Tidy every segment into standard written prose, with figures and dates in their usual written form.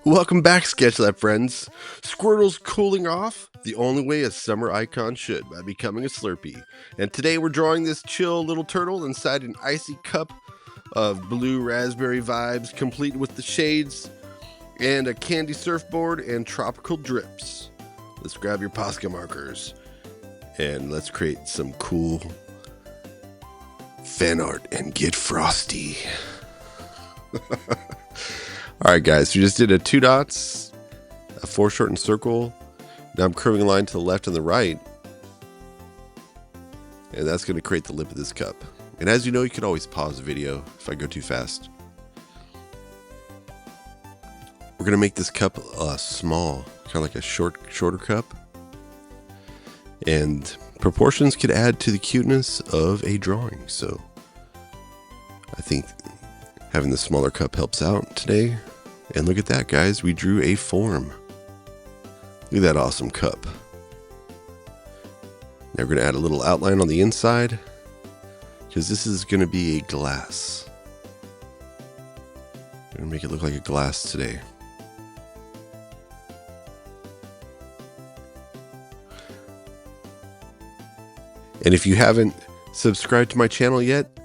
Welcome back, Sketchlab friends. Squirtle's cooling off the only way a summer icon should, by becoming a Slurpee. And today we're drawing this chill little turtle inside an icy cup of blue raspberry vibes, complete with the shades and a candy surfboard and tropical drips. Let's grab your Posca markers and let's create some cool fan art and get frosty. Alright guys, so we just did a 2 dots, a foreshortened circle. Now I'm curving a line to the left and the right. And that's going to create the lip of this cup. And as you know, you can always pause the video if I go too fast. We're going to make this cup small, kind of like a shorter cup. And proportions could add to the cuteness of a drawing. So I think having the smaller cup helps out today. And look at that, guys. We drew a form. Look at that awesome cup. Now we're going to add a little outline on the inside, because this is going to be a glass. We're going to make it look like a glass today. And if you haven't subscribed to my channel yet,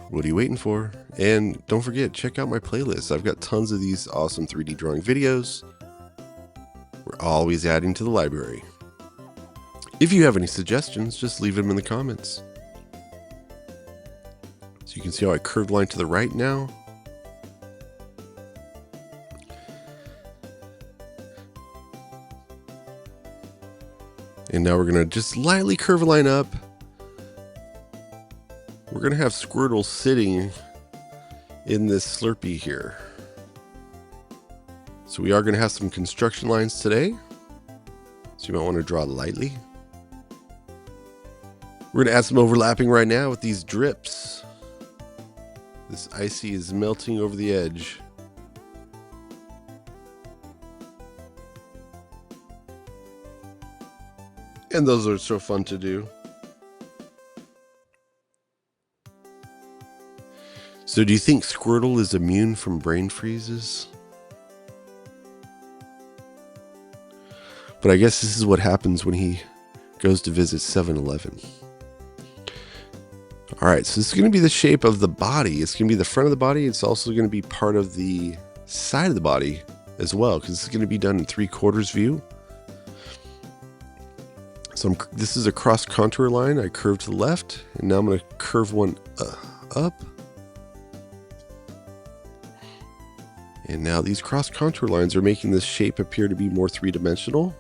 what are you waiting for? And don't forget, check out my playlist. I've got tons of these awesome 3D drawing videos. We're always adding to the library. If you have any suggestions, just leave them in the comments. So you can see how I curved line to the right now. And now we're going to just lightly curve a line up. We're going to have Squirtle sitting in this Slurpee here. So we are going to have some construction lines today. So you might want to draw lightly. We're going to add some overlapping right now with these drips. This icy is melting over the edge. And those are so fun to do. So do you think Squirtle is immune from brain freezes? But I guess this is what happens when he goes to visit 7-Eleven. Alright, so this is going to be the shape of the body. It's going to be the front of the body. It's also going to be part of the side of the body as well, because this is going to be done in 3/4 view. So this is a cross contour line. I curved to the left, and now I'm going to curve one up. And now these cross contour lines are making this shape appear to be more three-dimensional.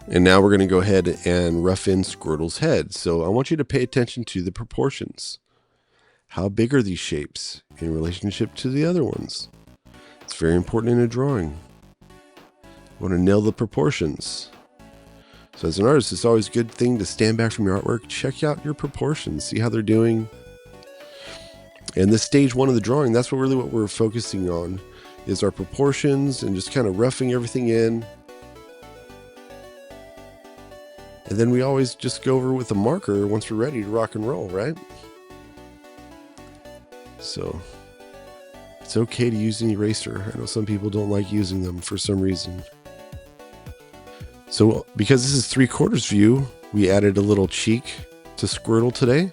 And now we're going to go ahead and rough in Squirtle's head. So I want you to pay attention to the proportions. How big are these shapes in relationship to the other ones? It's very important in a drawing. You want to nail the proportions. So as an artist, it's always a good thing to stand back from your artwork, check out your proportions, see how they're doing. And this stage 1 of the drawing, that's what we're focusing on, is our proportions and just kind of roughing everything in. And then we always just go over with a marker once we're ready to rock and roll, right? So it's okay to use an eraser. I know some people don't like using them for some reason. So because this is 3/4 view, we added a little cheek to Squirtle today.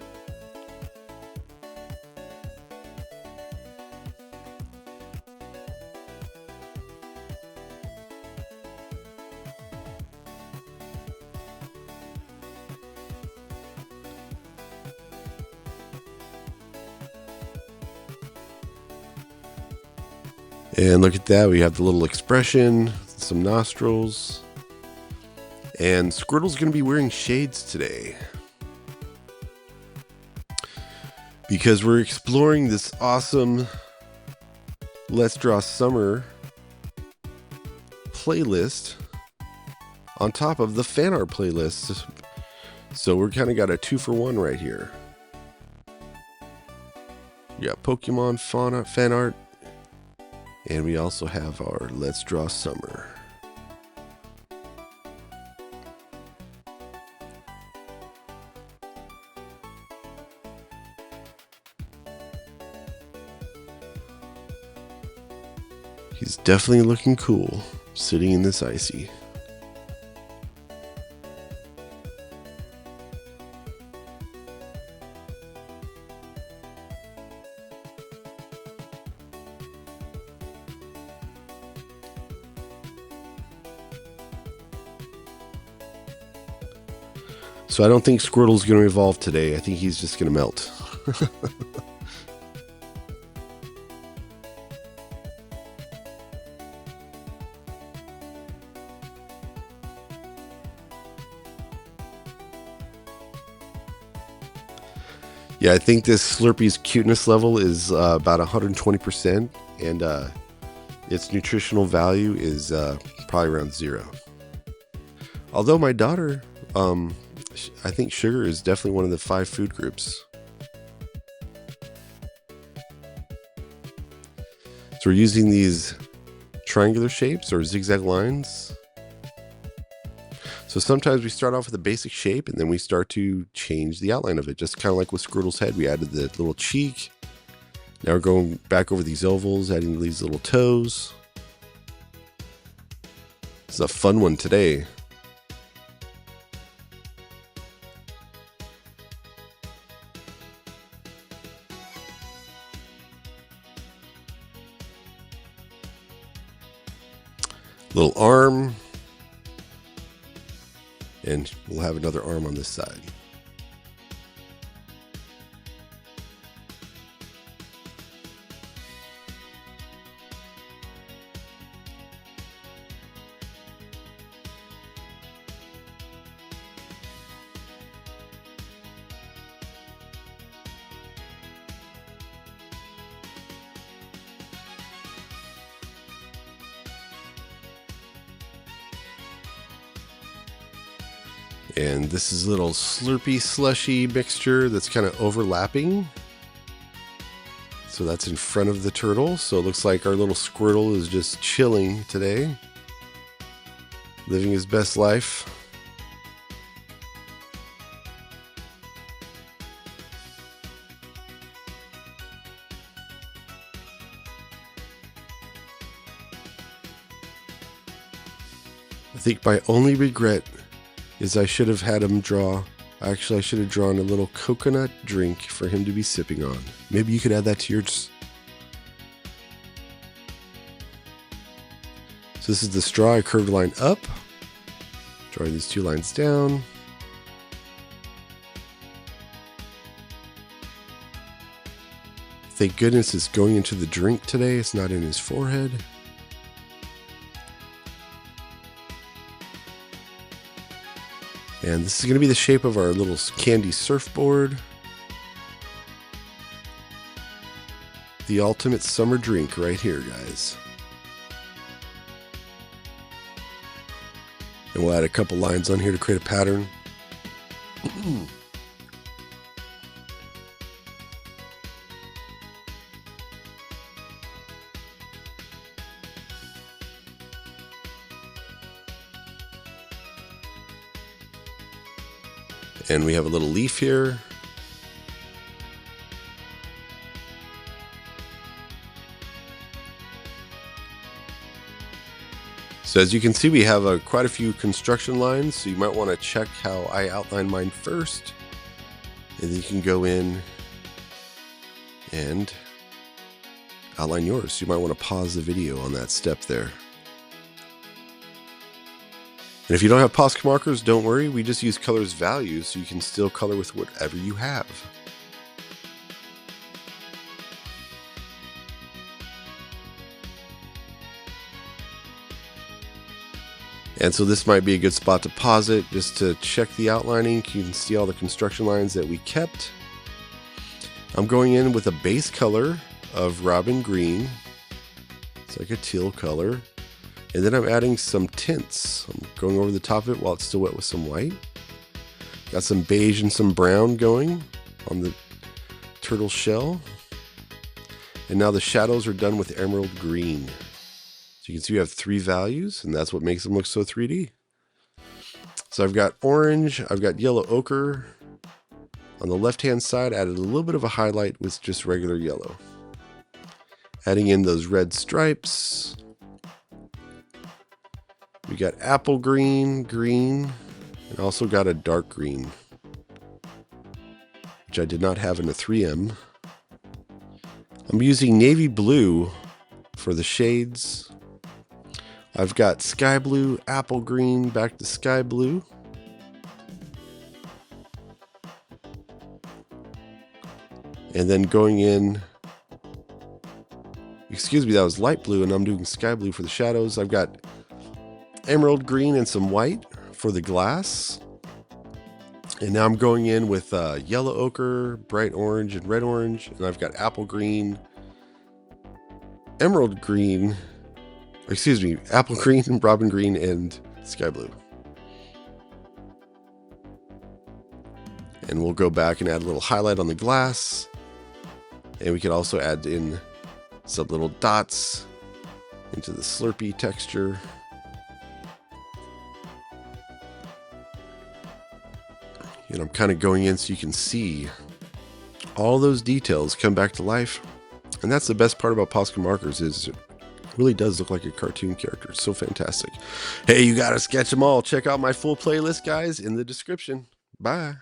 And look at that, we have the little expression, some nostrils. And Squirtle's going to be wearing shades today, because we're exploring this awesome Let's Draw Summer playlist on top of the fan art playlist. So we're kind of got a 2-for-1 right here. We got Pokemon fan art, and we also have our Let's Draw Summer. He's definitely looking cool, sitting in this icy. So I don't think Squirtle's going to evolve today. I think he's just going to melt. Yeah, I think this Slurpee's cuteness level is about 120%, and its nutritional value is probably around 0. Although my daughter, I think sugar is definitely one of the 5 food groups. So we're using these triangular shapes or zigzag lines. So sometimes we start off with a basic shape and then we start to change the outline of it. Just kind of like with Squirtle's head, we added the little cheek. Now we're going back over these ovals, adding these little toes. This is a fun one today. Little arm. And we'll have another arm on this side. And this is a little Slurpee slushy mixture that's kind of overlapping. So that's in front of the turtle. So it looks like our little Squirtle is just chilling today, living his best life. I think my only regret is I should have had him draw. Actually, I should have drawn a little coconut drink for him to be sipping on. Maybe you could add that to yours. So this is the straw. I curved a line up, drawing these 2 lines down. Thank goodness it's going into the drink today. It's not in his forehead. And this is going to be the shape of our little candy surfboard. The ultimate summer drink right here, guys. And we'll add a couple lines on here to create a pattern. And we have a little leaf here. So as you can see, we have quite a few construction lines. So you might want to check how I outline mine first. And then you can go in and outline yours. So you might want to pause the video on that step there. And if you don't have Posca markers, don't worry. We just use colors values, so you can still color with whatever you have. And so this might be a good spot to pause it just to check the outlining. You can see all the construction lines that we kept. I'm going in with a base color of Robin Green. It's like a teal color. And then I'm adding some tints. I'm going over the top of it while it's still wet with some white. Got some beige and some brown going on the turtle shell. And now the shadows are done with emerald green. So you can see we have 3 values, and that's what makes them look so 3D. So I've got orange, I've got yellow ochre. On the left-hand side, added a little bit of a highlight with just regular yellow. Adding in those red stripes. got apple green, green, and also got a dark green, which I did not have in a 3M. I'm using navy blue for the shades. I've got sky blue, apple green, back to sky blue. And then going in, excuse me, that was light blue, and I'm doing sky blue for the shadows. I've got emerald green and some white for the glass. And now I'm going in with yellow ochre, bright orange, and red orange. And I've got apple green, emerald green, excuse me, apple green, robin green, and sky blue. And we'll go back and add a little highlight on the glass. And we could also add in some little dots into the Slurpee texture. And I'm kind of going in so you can see all those details come back to life. And that's the best part about Posca markers, is it really does look like a cartoon character. It's so fantastic. Hey, you gotta sketch them all. Check out my full playlist, guys, in the description. Bye.